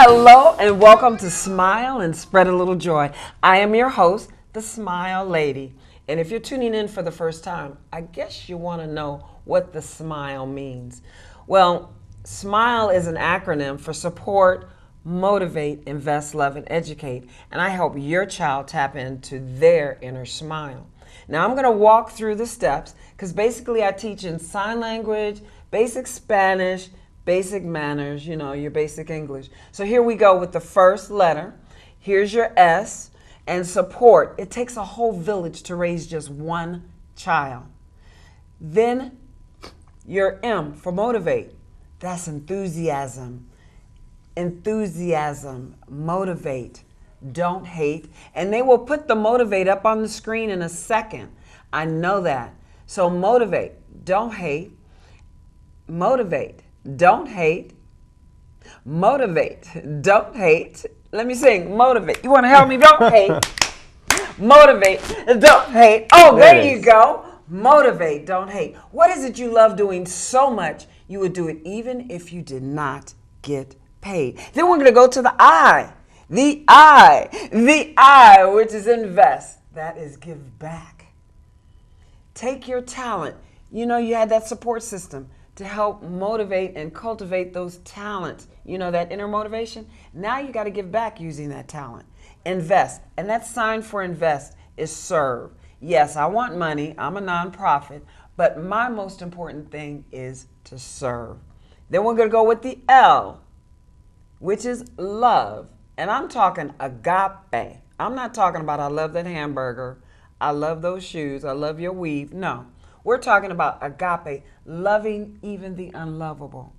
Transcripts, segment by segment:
Hello and welcome to Smile and Spread a Little Joy. I am your host, the Smile Lady. And if you're tuning in for the first time, I guess you want to know what the smile means. Well, SMILE is an acronym for support, motivate, invest, love, and educate. And I help your child tap into their inner smile. Now I'm going to walk through the steps because basically I teach in sign language, basic Spanish, basic manners, you know, your basic English. So here we go with the first letter. Here's your S. And support. It takes a whole village to raise just one child. Then your M for motivate. That's enthusiasm. Enthusiasm, motivate, don't hate. And they will put the motivate up on the screen in a second. I know that. So motivate, don't hate. Motivate, don't hate. Motivate, don't hate. Let me sing, motivate. You want to help me? Don't hate. Motivate, don't hate. Oh, there you go. Motivate, don't hate. What is it you love doing so much you would do it even if you did not get paid? Then we're going to go to the I. The I, which is invest. That is give back. Take your talent. You know, you had that support system to help motivate and cultivate those talents. You know, that inner motivation. Now you got to give back using that talent. Invest. And that sign for invest is serve. Yes, I want money. I'm a nonprofit. But my most important thing is to serve. Then we're going to go with the L, which is love. And I'm talking agape. I'm not talking about I love that hamburger. I love those shoes. I love your weave. No. We're talking about agape, loving even the unlovable.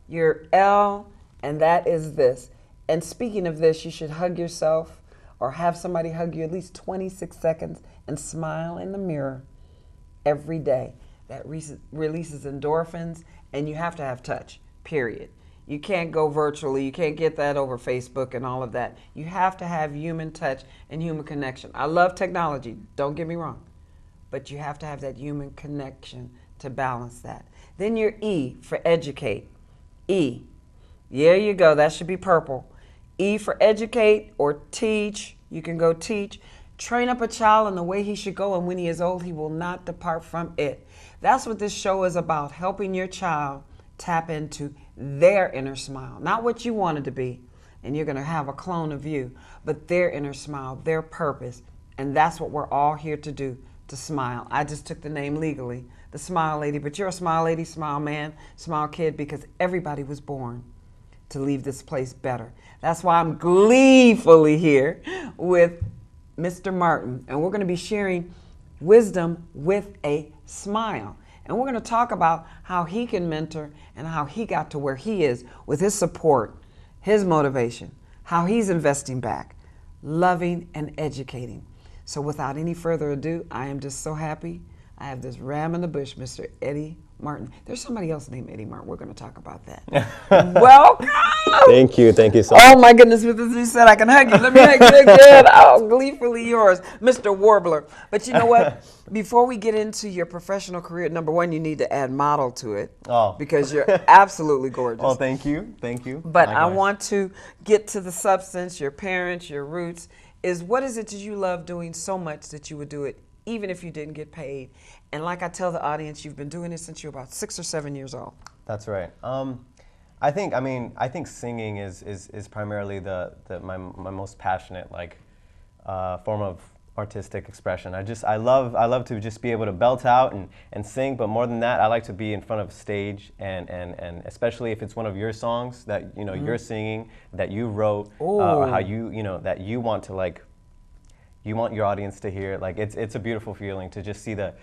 Your L, and that is this. And speaking of this, you should hug yourself or have somebody hug you at least 26 seconds and smile in the mirror every day. That releases endorphins, and you have to have touch, period. You can't go virtually. You can't get that over Facebook and all of that. You have to have human touch and human connection. I love technology, don't get me wrong, but you have to have that human connection to balance that. Then your E for educate. E. There you go. That should be purple. E for educate or teach. You can go teach. Train up a child in the way he should go, and when he is old, he will not depart from it. That's what this show is about, helping your child tap into their inner smile. Not what you wanted to be, and you're going to have a clone of you, but their inner smile, their purpose. And that's what we're all here to do, to smile. I just took the name legally, the Smile Lady, but you're a Smile Lady, Smile Man, Smile Kid, because everybody was born to leave this place better. That's why I'm gleefully here with Mr. Martin, and we're going to be sharing wisdom with a smile. And we're going to talk about how he can mentor and how he got to where he is with his support, his motivation, how he's investing back, loving and educating. So without any further ado, I am just so happy. I have this ram in the bush, Mr. Eddy Martin. There's somebody else named Eddy Martin. We're going to talk about that. Welcome. Thank you so much. Oh my goodness, with this you said I can hug you. Let me hug you again. Oh, gleefully yours, Mr. Warbler. But you know what? Before we get into your professional career, number one, you need to add model to it. Oh. Because you're absolutely gorgeous. Oh, thank you. But I want to get to the substance, your parents, your roots. What is it that you love doing so much that you would do it even if you didn't get paid? And like I tell the audience, you've been doing it since you were about 6 or 7 years old. That's right. I think singing is primarily my most passionate form of artistic expression. I love to just be able to belt out and sing, but more than that, I like to be in front of stage and especially if it's one of your songs that you're singing, that you wrote, how that you want to you want your audience to hear. It's a beautiful feeling to just see the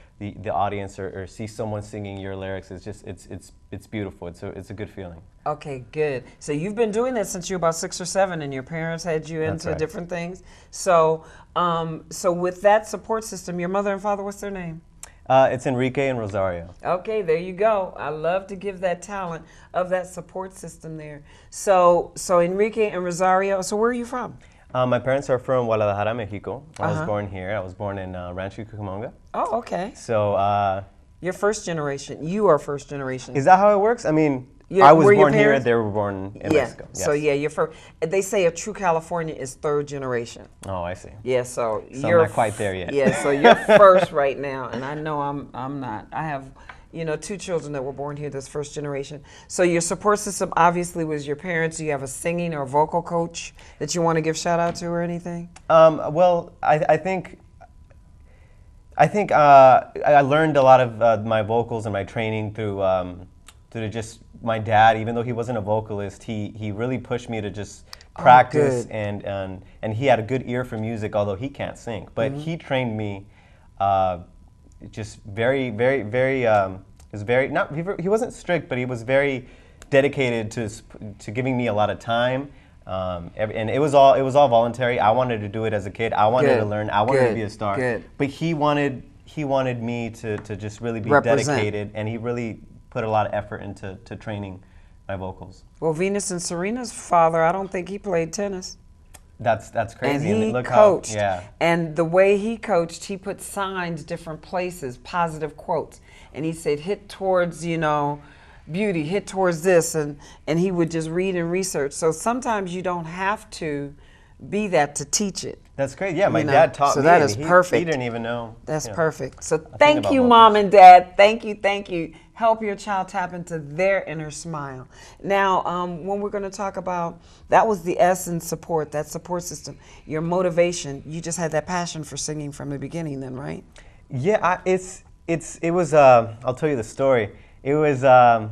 audience or see someone singing your lyrics. It's beautiful. It's a good feeling. Okay, good. So you've been doing this since you were about 6 or 7, and your parents had you into different things. So with that support system, your mother and father, what's their name? It's Enrique and Rosario. Okay, there you go. I love to give that talent of that support system there. So Enrique and Rosario. So where are you from? My parents are from Guadalajara, Mexico. I was born here. I was born in Rancho Cucamonga. Oh, okay. So you're first generation. You are first generation. Is that how it works? I mean, I was were your born here. parents? They were born in Yeah. Mexico. Yes. So yeah, you're first. They say a true Californian is third generation. Oh, I see. Yeah. So So you're I'm not quite there yet. Yeah. So you're first right now, and I know I'm not. I have, two children that were born here. That's first generation. So your support system obviously was your parents. Do you have a singing or vocal coach that you want to give shout out to or anything? Well, I think I learned a lot of my vocals and my training through just my dad. Even though he wasn't a vocalist, he really pushed me to just practice, and he had a good ear for music, although he can't sing. But he trained me just very, very, very. Was very not. He wasn't strict, but he was very dedicated to giving me a lot of time. And it was all voluntary. I wanted to do it as a kid. I wanted to learn. I wanted to be a star. Good. But he wanted me to just really be Represent. dedicated, and he really put a lot of effort into training my vocals. Well, Venus and Serena's father, I don't think he played tennis. That's crazy. And he look coached. How, And the way he coached, he put signs different places, positive quotes. And he said, hit towards, beauty, hit towards this. And he would just read and research. So sometimes you don't have to be that to teach it. That's great. Yeah, my dad taught me. So that is He perfect. didn't even know. That's perfect. So think thank about you, vocals. Mom and Dad. Thank you. Help your child tap into their inner smile. Now, when we're going to talk about, that was the S in support, that support system, your motivation. You just had that passion for singing from the beginning then, right? Yeah, it was, I'll tell you the story. It was a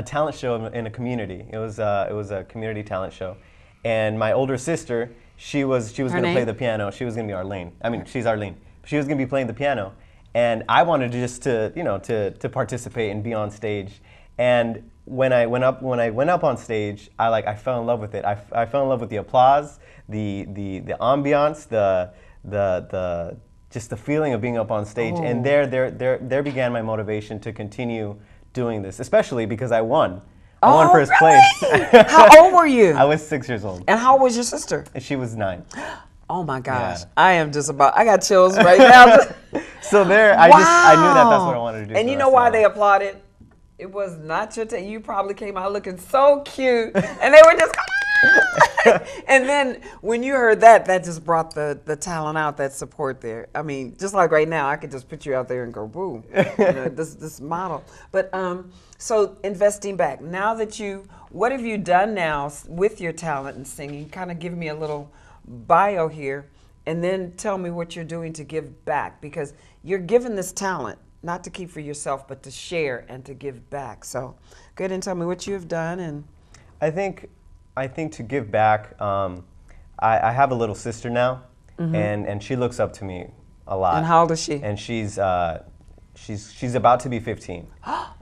talent show in a community. It was a community talent show. And my older sister, she was going to play the piano. She was going to be Arlene. I mean, she's Arlene. She was going to be playing the piano. And I wanted just to participate and be on stage. And when I went up on stage, I fell in love with it. I fell in love with the applause, the ambiance, the just the feeling of being up on stage. Oh. And there began my motivation to continue doing this, especially because I won. I won first really? place. How old were you? I was 6 years old. And how old was your sister? And she was 9. Oh my gosh. Yeah. I got chills right now. So there, I knew that's what I wanted to do. And you know why they applauded? It was not your you probably came out looking so cute, and they were just and then when you heard that just brought the talent out, that support there. I mean, just like right now, I could just put you out there and go, boom, this model. But so investing back, now that what have you done now with your talent and singing? Kind of give me a little bio here, and then tell me what you're doing to give back, because you're given this talent not to keep for yourself, but to share and to give back. So go ahead and tell me what you have done. And I think to give back, I have a little sister now, and she looks up to me a lot. And how old is she? And she's about to be 15.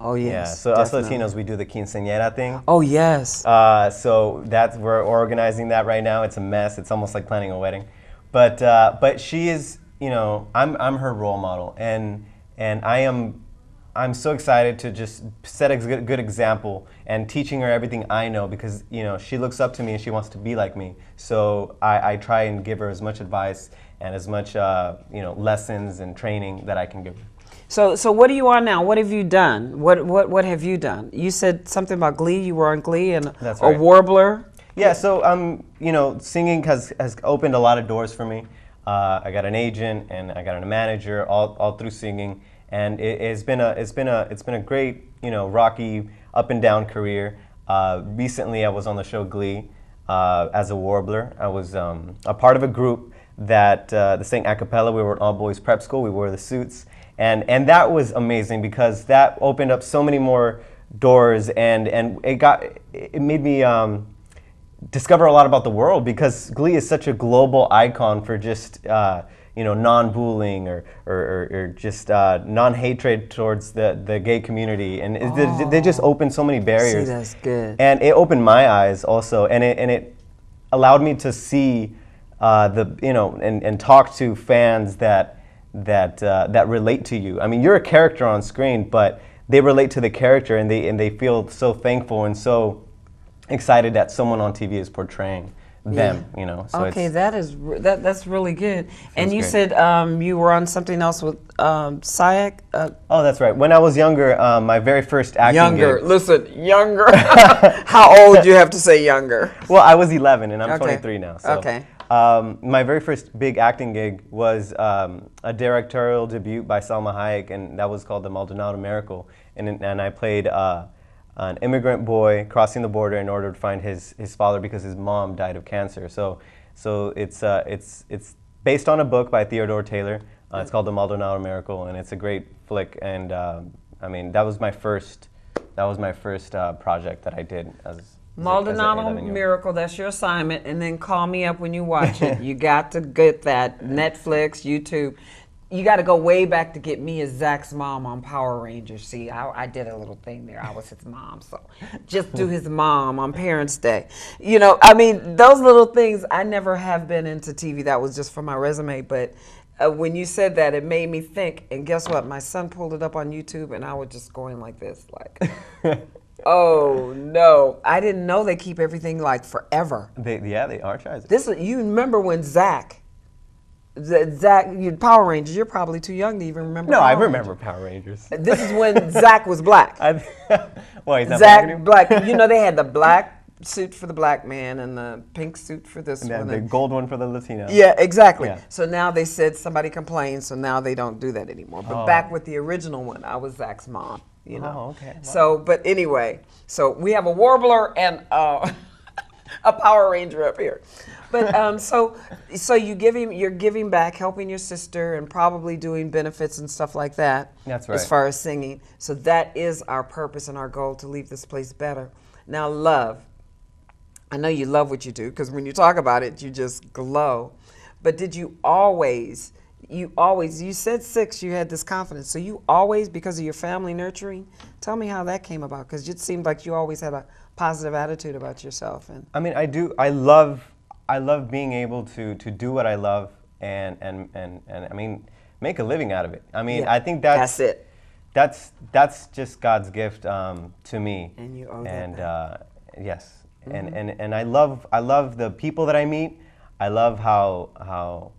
Oh yes. Yeah. So definitely. us Latinos, we do the quinceañera thing. Oh yes. So we're organizing that right now. It's a mess. It's almost like planning a wedding, but she is, I'm her role model, and I'm so excited to just set a good example and teaching her everything I know, because she looks up to me and she wants to be like me. So I try and give her as much advice and as much lessons and training that I can give her. So what are you on now? What have you done? What have you done? You said something about Glee. You were on Glee and That's a right. warbler. Yeah. So singing has opened a lot of doors for me. I got an agent and I got a manager all through singing, and it's been a great rocky up and down career. Recently, I was on the show Glee as a warbler. I was a part of a group that sang a cappella. We were an all boys prep school. We wore the suits, and that was amazing because that opened up so many more doors, and it made me discover a lot about the world, because Glee is such a global icon for just non-bullying or just non-hatred towards the gay community, and they just opened so many barriers. See, that's good. And it opened my eyes also, and it allowed me to see and talk to fans that relate to you. I mean, you're a character on screen, but they relate to the character, and they feel so thankful and so excited that someone on TV is portraying them, you know. So Okay, it's, that's really good. And you great. said you were on something else with SAYC? oh, that's right. When I was younger, my very first acting gig. Listen, younger. How old you have to say younger? Well, I was 11 and I'm Okay. 23 now. So, Okay. my very first big acting gig was a directorial debut by Salma Hayek, and that was called The Maldonado Miracle. And I played an immigrant boy crossing the border in order to find his father because his mom died of cancer. So it's based on a book by Theodore Taylor. It's called The Maldonado Miracle, and it's a great flick. And I mean, that was my first project that I did as Maldonado 11-year-old. Miracle, that's your assignment, and then call me up when you watch it. You got to get that Netflix, YouTube. You got to go way back to get me as Zach's mom on Power Rangers. See, I did a little thing there. I was his mom, so just do his mom on Parents' Day. You know, I mean, those little things. I never have been into TV. That was just for my resume, but when you said that, it made me think. And guess what? My son pulled it up on YouTube, and I was just going like this, like, oh no! I didn't know they keep everything like forever. They archive it. This you remember when Zach, you Power Rangers? You're probably too young to even remember. No, Power I Rangers. remember Power Rangers. This is when Zach was black. Well, he's not Zach black. You know they had the black suit for the black man and the pink suit for this and one. the gold one for the Latino. Yeah, exactly. Yeah. So now they said somebody complained, so now they don't do that anymore. But back with the original one, I was Zach's mom. You know. Oh, okay. Wow. So, but anyway, so we have a warbler and a Power Ranger up here. But so you're giving back, helping your sister, and probably doing benefits and stuff like that. That's right. As far as singing, so that is our purpose and our goal, to leave this place better. Now, love. I know you love what you do, because when you talk about it, you just glow. But did you always, you said 6, you had this confidence. So you always, because of your family nurturing, tell me how that came about, because it seemed like you always had a positive attitude about yourself. And I mean, I do. I love being able to do what I love and I mean, make a living out of it. I mean, Yeah, I think that's it. That's just God's gift to me. And you owe that And back. yes, and I love the people that I meet. I love how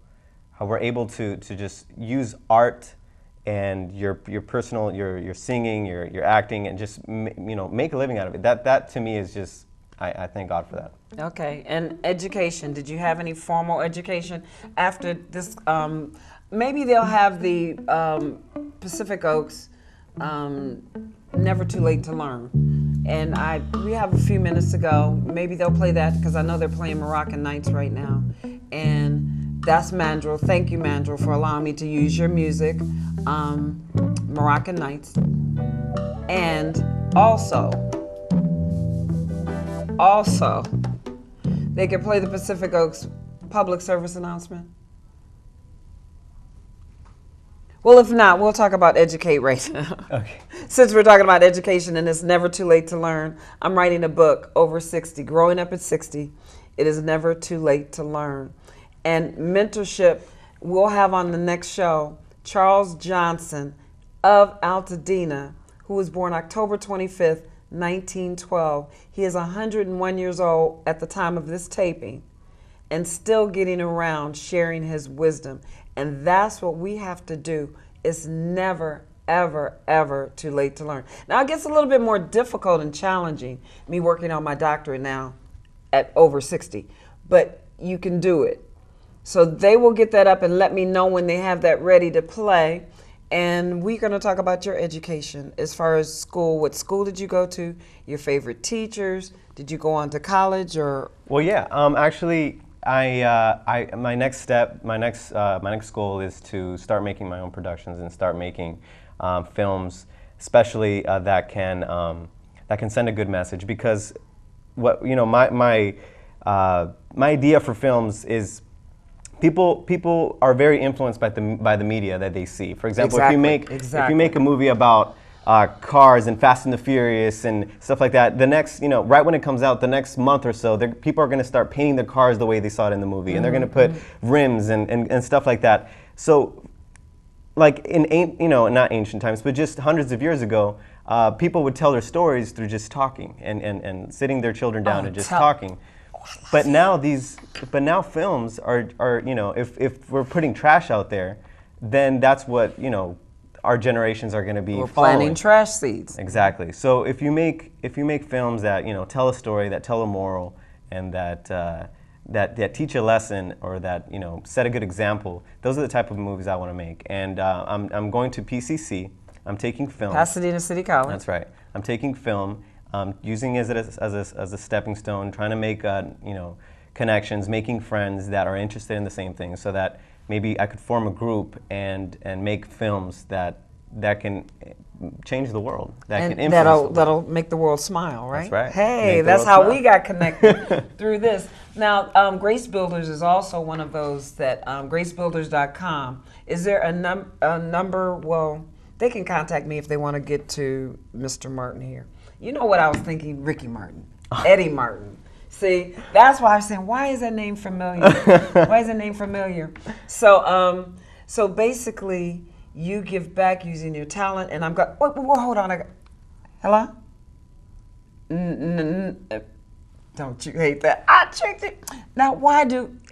we're able to just use art and your personal your singing, your acting, and just make a living out of it. That to me is just, I thank God for that. Okay, and education. Did you have any formal education after this? Maybe they'll have the Pacific Oaks, Never Too Late to Learn. And we have a few minutes to go. Maybe they'll play that, because I know they're playing Moroccan Nights right now. And that's Mandrel. Thank you, Mandrel, for allowing me to use your music, Moroccan Nights. And also, they can play the Pacific Oaks public service announcement. Well, if not, we'll talk about Educate right now. Okay. Since we're talking about education and it's never too late to learn, I'm writing a book, Over 60, Growing Up at 60. It is never too late to learn. And mentorship, we'll have on the next show, Charles Johnson of Altadena, who was born October 25th, 1912. He is 101 years old at the time of this taping and still getting around sharing his wisdom. And that's what we have to do. It's never, ever, ever too late to learn. Now, it gets a little bit more difficult and challenging, me working on my doctorate now at over 60, but you can do it. So they will get that up and let me know when they have that ready to play. And we're going to talk about your education as far as school. What school did you go to? Your favorite teachers? Did you go on to college or? Well, yeah. Actually, my next goal is to start making my own productions and start making films, especially that can send a good message. Because my idea for films is. People are very influenced by the media that they see. For example, Exactly. if you make a movie about cars and Fast and the Furious and stuff like that, the next, right when it comes out, the next month or so, people are going to start painting the cars the way they saw it in the movie, and they're going to put rims and stuff like that. So, like in not ancient times, but just hundreds of years ago, people would tell their stories through just talking and sitting their children down and just talking. But now films are you know, if we're putting trash out there, then that's what, you know, our generations are going to be We're following. planting trash seeds. Exactly. So if you make films that, you know, tell a story, that tell a moral, and that teach a lesson, or that, you know, set a good example, those are the type of movies I want to make. And I'm going to PCC. I'm taking film. Pasadena City College. That's right. I'm taking film, using it as a stepping stone, trying to make you know, connections, making friends that are interested in the same thing, so that maybe I could form a group and make films that can change the world, that can influence the world. That'll make the world smile, right? That's right. Hey, that's how we got connected through this. Now, Grace Builders is also one of those that gracebuilders.com. Is there a number? Well, they can contact me if they want to get to Mr. Martin here. You know what I was thinking? Ricky Martin, Eddy Martin. See, that's why I was saying, why is that name familiar? Why is that name familiar? So, so basically, you give back using your talent, and I'm going. Wait, hold on. Hello? Don't you hate that? I tricked it. Now,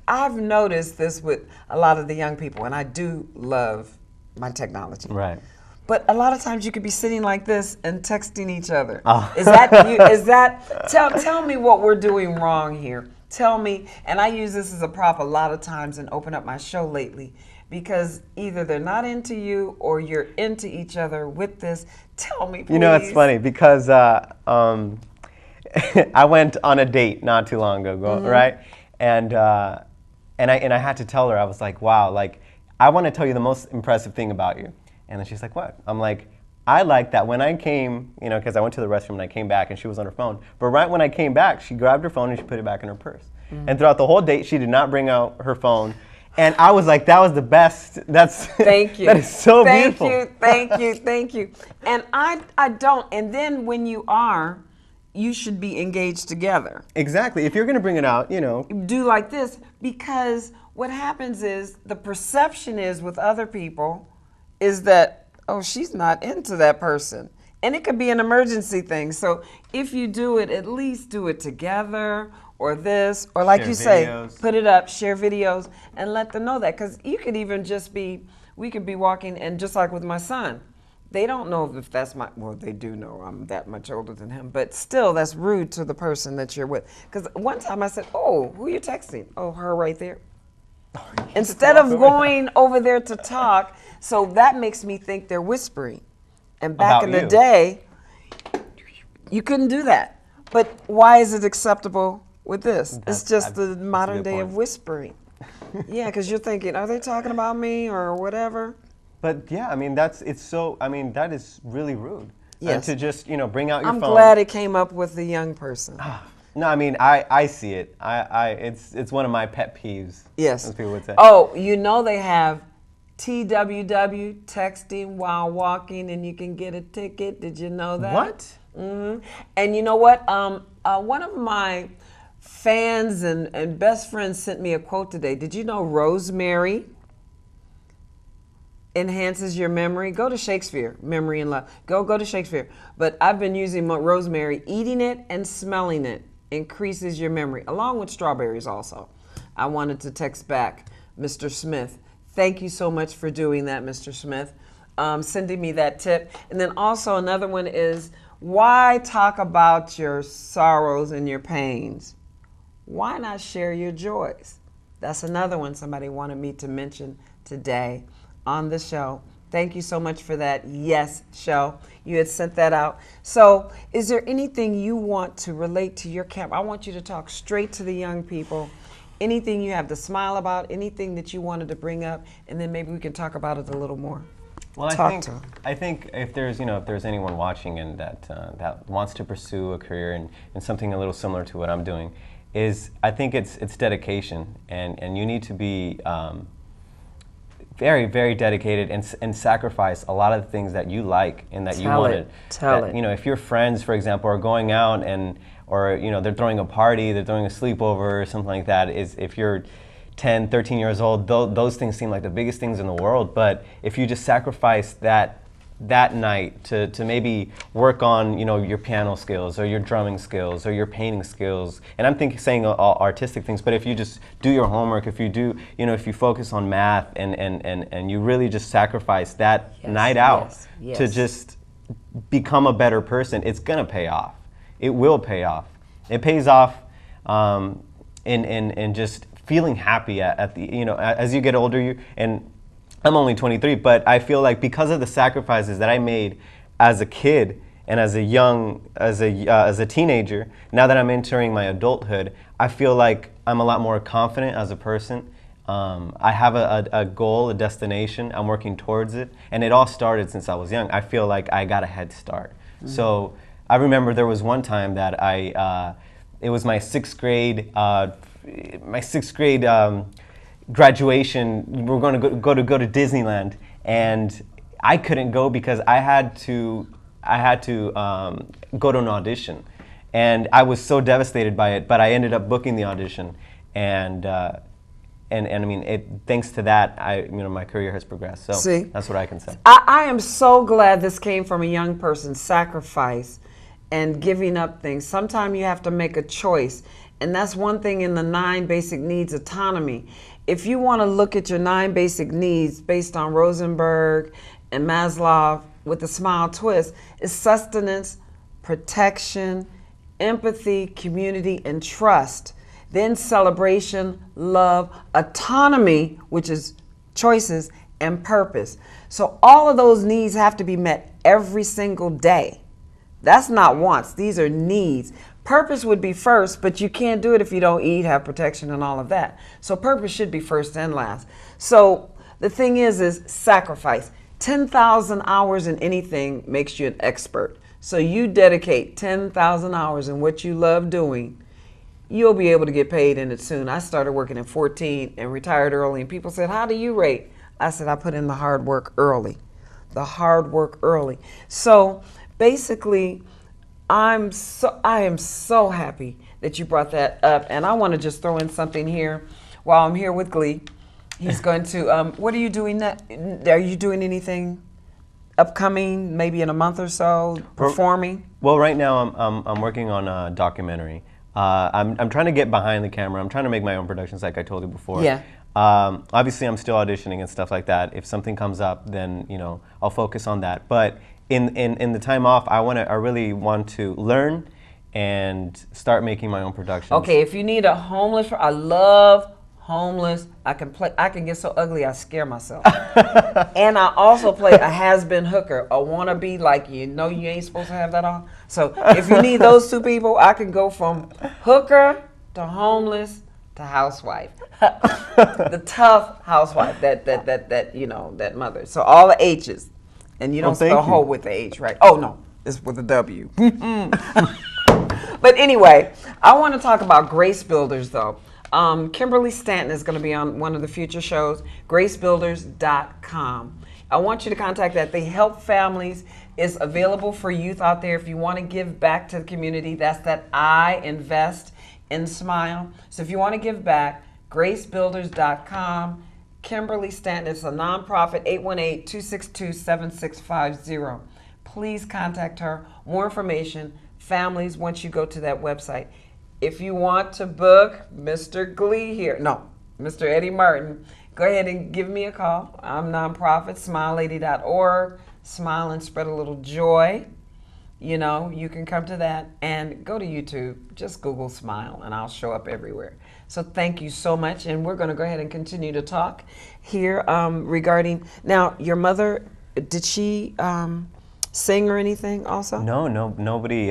I've noticed this with a lot of the young people, and I do love my technology. Right. But a lot of times you could be sitting like this and texting each other. Oh. Is that tell me what we're doing wrong here. Tell me, and I use this as a prop a lot of times and open up my show lately, because either they're not into you or you're into each other with this. Tell me, please. You know, it's funny because I went on a date not too long ago, right? And I had to tell her, I was like, wow, like, I want to tell you the most impressive thing about you. And then she's like, what? I'm like, I like that when I came, you know, because I went to the restroom and I came back and she was on her phone. But right when I came back, she grabbed her phone and she put it back in her purse. And throughout the whole date, she did not bring out her phone. And I was like, that was the best. Thank you. That is so beautiful. Thank you. And I don't. And then when you are, you should be engaged together. Exactly. If you're going to bring it out, you know. Do like this, because what happens is the perception is with other people is that, oh, she's not into that person. And it could be an emergency thing. So if you do it, at least do it together, or this, or like you say, put it up, share videos, and let them know that. Because you could even just be, we could be walking, and just like with my son, they don't know if that's my, well, they do know I'm that much older than him, but still, that's rude to the person that you're with. Because one time I said, oh, who are you texting? Oh, her right there. Instead of going over there to talk, so that makes me think they're whispering. And back in the day, you couldn't do that. But why is it acceptable with this? It's just the modern day of whispering. Yeah, because you're thinking, are they talking about me or whatever? But yeah, I mean, that is really rude. Yes. To just, you know, bring out your phone. I'm glad it came up with the young person. No, I mean, I see it. It's one of my pet peeves. Yes. As people would say. Oh, you know they have TWW, texting while walking, and you can get a ticket. Did you know that? What? Mm-hmm. And you know what? One of my fans and best friends sent me a quote today. Did you know rosemary enhances your memory? Go to Shakespeare, Memory and Love. Go to Shakespeare. But I've been using rosemary. Eating it and smelling it increases your memory, along with strawberries also. I wanted to text back Mr. Smith. Thank you so much for doing that, Mr. Smith, sending me that tip. And then also another one is, why talk about your sorrows and your pains? Why not share your joys? That's another one somebody wanted me to mention today on the show. Thank you so much for that. Yes, show. You had sent that out. So is there anything you want to relate to your camp? I want you to talk straight to the young people. Anything you have to smile about, anything that you wanted to bring up, and then maybe we can talk about it a little more. Well, I think if there's anyone watching and that wants to pursue a career in something a little similar to what I'm doing, I think it's dedication, and you need to be very, very dedicated and sacrifice a lot of the things that you like and that you wanted. Tell it. You know, if your friends, for example, are going out or you know, they're throwing a party, they're throwing a sleepover or something like that, if you're 10, 13 years old, those things seem like the biggest things in the world. But if you just sacrifice that that night to maybe work on, you know, your piano skills or your drumming skills or your painting skills. And I'm saying all artistic things, but if you just do your homework, if you do, you know, if you focus on math and you really just sacrifice that night out to just become a better person, it's gonna pay off. It will pay off. It pays off in just feeling happy at the, you know, as you get older. And I'm only 23, but I feel like because of the sacrifices that I made as a kid and as a teenager, now that I'm entering my adulthood, I feel like I'm a lot more confident as a person. I have a goal, a destination. I'm working towards it, and it all started since I was young. I feel like I got a head start. So I remember there was one time that it was my sixth grade graduation. We were going to go to Disneyland, and I couldn't go because I had to go to an audition, and I was so devastated by it. But I ended up booking the audition, and I mean, thanks to that, my career has progressed. So that's what I can say. I am so glad this came from a young person. Sacrifice and giving up things. Sometimes you have to make a choice, and that's one thing in the 9 basic needs autonomy. If you want to look at your 9 basic needs based on Rosenberg and Maslow with a smile twist, it's sustenance, protection, empathy, community, and trust. Then celebration, love, autonomy, which is choices, and purpose. So all of those needs have to be met every single day. That's not wants, these are needs. Purpose would be first, but you can't do it if you don't eat, have protection, and all of that. So purpose should be first and last. So the thing is sacrifice. 10,000 hours in anything makes you an expert. So you dedicate 10,000 hours in what you love doing, you'll be able to get paid in it soon. I started working at 14 and retired early, and people said, how do you rate? I said, I put in the hard work early. The hard work early. So basically, I am so happy that you brought that up, and I want to just throw in something here while I'm here with Glee. He's going to, what are you doing are you doing anything upcoming, maybe in a month or so, performing? Well, right now I'm working on a documentary. I'm trying to get behind the camera. I'm trying to make my own productions, like I told you before. Yeah. Obviously, I'm still auditioning and stuff like that. If something comes up, then I'll focus on that. But in the time off, I really want to learn and start making my own productions. Okay, if you need a homeless, I love homeless. I can get so ugly I scare myself. And I also play a has-been hooker, a wannabe, like you ain't supposed to have that on. So if you need those 2 people, I can go from hooker to homeless to housewife. The tough housewife, that mother. So all the H's. And you don't spell hoe with the H, right? Oh, no, it's with a W. But anyway, I want to talk about Grace Builders, though. Kimberly Stanton is going to be on one of the future shows, gracebuilders.com. I want you to contact that. They help families. It's available for youth out there. If you want to give back to the community, that's that I invest in Smile. So if you want to give back, gracebuilders.com. Kimberly Stanton, it's a nonprofit, 818-262-7650. Please contact her. More information, families, once you go to that website. If you want to book Mr. Glee here, no, Mr. Eddy Martin, go ahead and give me a call. I'm nonprofit, smilelady.org. Smile and spread a little joy. You can come to that and go to YouTube. Just Google Smile and I'll show up everywhere. So thank you so much. And we're going to go ahead and continue to talk here regarding, now your mother, did she sing or anything also? No, nobody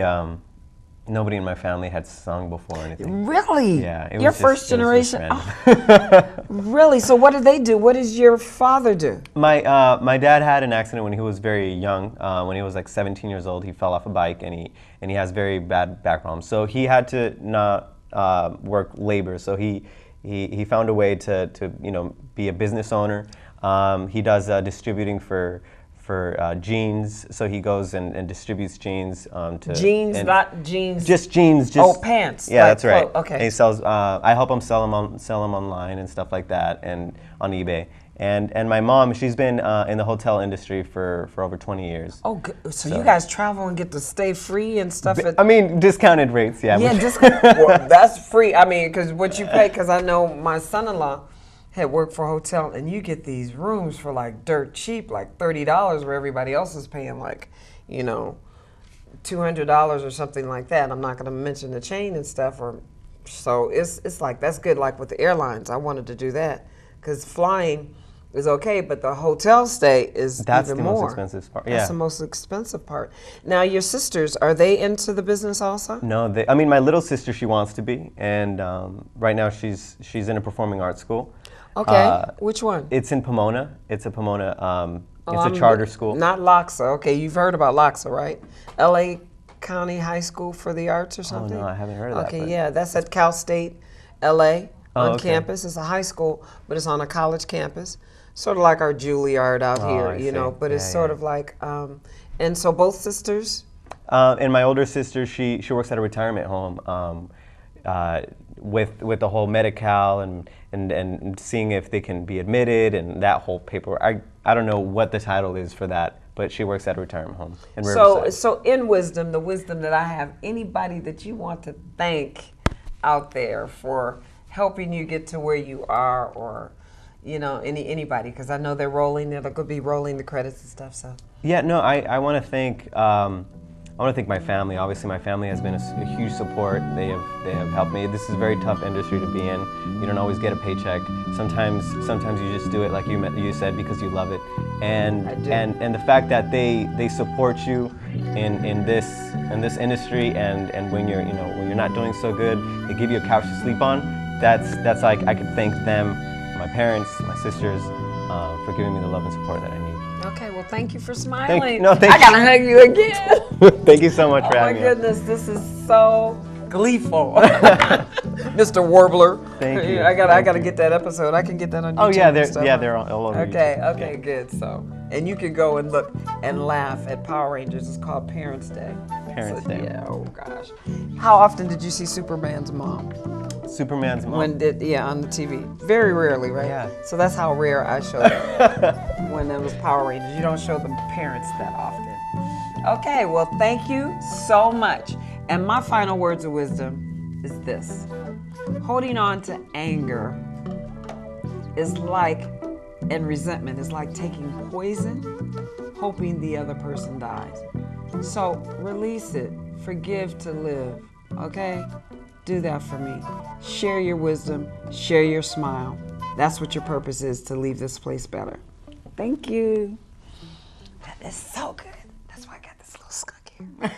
in my family had sung before or anything. Really? Yeah. It your was first generation? Oh. Really? So what did they do? What does your father do? My dad had an accident when he was very young. When he was like 17 years old, he fell off a bike and he has very bad back problems. So he had to not work labor. So he found a way to be a business owner. He does distributing for jeans, so he goes and distributes jeans to jeans, not jeans. Just jeans. Pants. Yeah, that's right. Okay. And he sells. I help him sell them online and stuff like that, and on eBay. And my mom, she's been in the hotel industry for over 20 years. Oh, good. So you guys travel and get to stay free and stuff? I mean, discounted rates, yeah. Yeah, well, that's free. I mean, because what you pay, because I know my son-in-law had worked for a hotel, and you get these rooms for like dirt cheap, like $30, where everybody else is paying like, you know, $200 or something like that. I'm not going to mention the chain and stuff. So it's like, that's good. Like with the airlines, I wanted to do that because flying is okay, but the hotel stay is that's even the more. most expensive part. That's the most expensive part. Now, your sisters, are they into the business also? No, I mean, my little sister, she wants to be, and right now she's in a performing arts school. Okay, which one? It's in Pomona. It's a Pomona. It's I'm a charter school. Not Loxa. Okay, you've heard about Loxa, right? L.A. County High School for the Arts or something? Oh no, I haven't heard of that. Okay, yeah, that's at Cal State, L.A. on okay. campus. It's a high school, but it's on a college campus. Sort of like our Juilliard out here, you know, but it's sort of like, and so both sisters? And my older sister, she works at a retirement home with the whole Medi-Cal and seeing if they can be admitted and that whole paperwork. I don't know what the title is for that, but she works at a retirement home in Riverside. So in wisdom, the wisdom that I have, anybody that you want to thank out there for helping you get to where you are, or you know, anybody, because I know they're could be rolling the credits and stuff. So yeah, no, I want to thank my family. Obviously, my family has been a huge support. They have helped me. This is a very tough industry to be in. You don't always get a paycheck. Sometimes you just do it, like you said, because you love it. And the fact that they support you in this industry, and when you're not doing so good, they give you a couch to sleep on. That's like, I could thank them, my parents, my sisters, for giving me the love and support that I need. Okay, well, thank you for smiling. Thank I gotta hug you again. Thank you so much for having me. Oh my goodness, this is so gleeful, Mr. Warbler. Thank you. I gotta get that episode. I can get that on YouTube. Oh yeah, and they're all over Okay, YouTube. okay, good. So, and you can go and look and laugh at Power Rangers. It's called Parents' Day. Parents' Day. Yeah. Oh gosh. How often did you see Superman's mom? Superman's mom. On the TV. Very rarely, right? Yeah. So that's how rare I showed it when it was Power Rangers. You don't show the parents that often. Okay, well, thank you so much. And my final words of wisdom is this. Holding on to anger is like, and resentment is like taking poison, hoping the other person dies. So release it. Forgive to live, okay? Do that for me. Share your wisdom, share your smile. That's what your purpose is, to leave this place better. Thank you. That is so good. That's why I got this little skunk here.